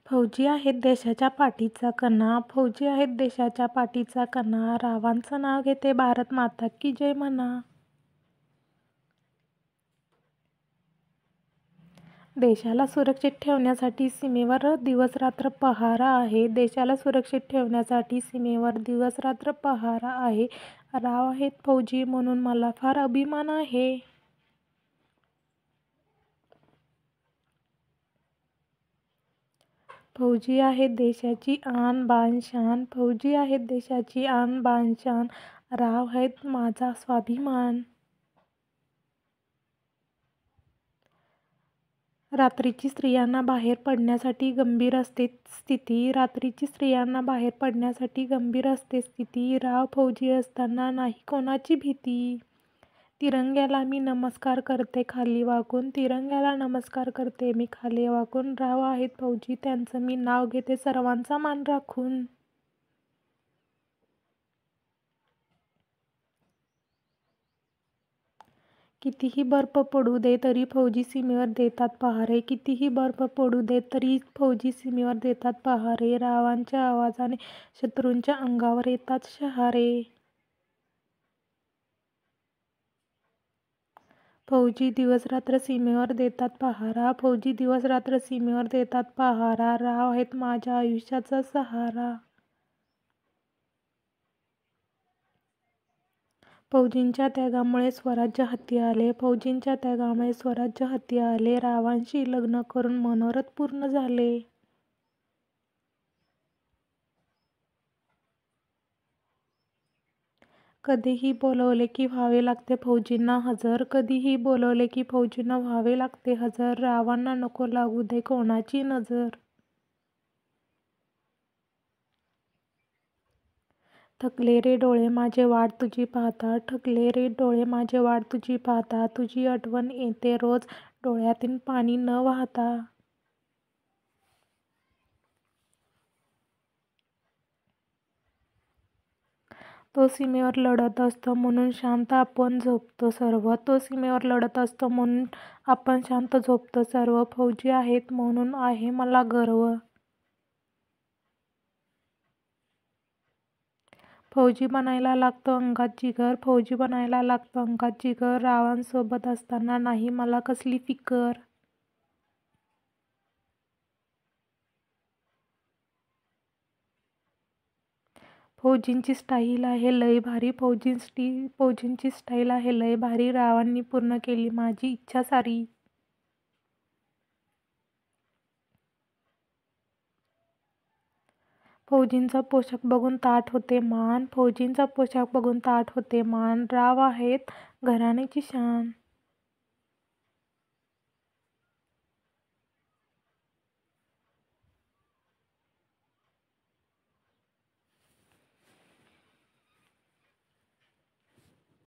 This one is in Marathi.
फौजी आहेत देशाच्या पाठीचा कणा, फौजी आहेत देशाच्या पाठीचा कणा, रावांचं नाव घेते भारत माता की जय म्हणा. देशाला सुरक्षित ठेवण्यासाठी सीमेवर दिवसरात्र पहारा आहे. देशाला सुरक्षित ठेवण्यासाठी सीमेवर दिवसरात्र पहारा आहे. राव आहेत फौजी म्हणून मला फार अभिमान आहे. फौजी आहेत देशाची आन बान शान, फौजी आहेत देशाची आन बान शान, राव आहेत माझा स्वाभिमान. रात्रीची स्त्रियांना बाहेर पडण्यासाठी गंभीर असते स्थिती, रात्रीची स्त्रियांना बाहेर पडण्यासाठी गंभीर असते स्थिती, राव फौजी असताना नाही कोणाची भीती. तिरंग्याला मी नमस्कार करते खाली वाकून, तिरंग्याला नमस्कार करते मी खाली वाकून, राव आहेत फौजी त्यांचं मी नाव घेते सर्वांचा मान राखून. कितीही बर्फ पडू दे तरी फौजी सीमेवर देतात पहारे, कितीही बर्फ पडू दे तरी फौजी सीमेवर देतात पहारे, रावांच्या आवाजाने शत्रूंच्या अंगावर येतात शहारे. फौजी दिवसरात्र सीमेवर देतात पहारा, फौजी दिवसरात्र सीमेवर देतात पहारा, राव आहेत माझ्या आयुष्याचा सहारा. फौजींच्या त्यागामुळे स्वराज्य हाती आले, फौजींच्या त्यागामुळे स्वराज्य हाती आले, रावांशी लग्न करून मनोरथ पूर्ण झाले. कधीही बोलवले की व्हावे लागते फौजींना हजर, कधीही बोलवले की फौजींना व्हावे लागते हजर, रावांना नको लागू दे कोणाची नजर. थकले रे डोळे माझे वाट तुझी पाहता, थकले रे डोळे माझे वाट तुझी पाहता, तुझी आठवण येते रोज डोळ्यातून पाणी न वाहता. तो सीमेवर लढत असतो म्हणून शांत आपण झोपतो सर्व, तो सीमेवर लढत असतो म्हणून आपण शांत झोपतो सर्व, फौजी आहेत म्हणून आहे मला गर्व. फौजी बनायला लागतो अंगात जिगर, फौजी बनायला लागतो अंगात जिगर, रावांसोबत असताना नाही मला कसली फिकर. फौजींची स्टाईल आहे लय भारी, फौजींची स्टाईल आहे लय भारी, रावांनी पूर्ण केली माझी इच्छा सारी. फौजींचा पोशाख बघून ताठ होते मान, फौजींचा पोशाख बघून ताठ होते मान, राव आहेत घराण्याची शान.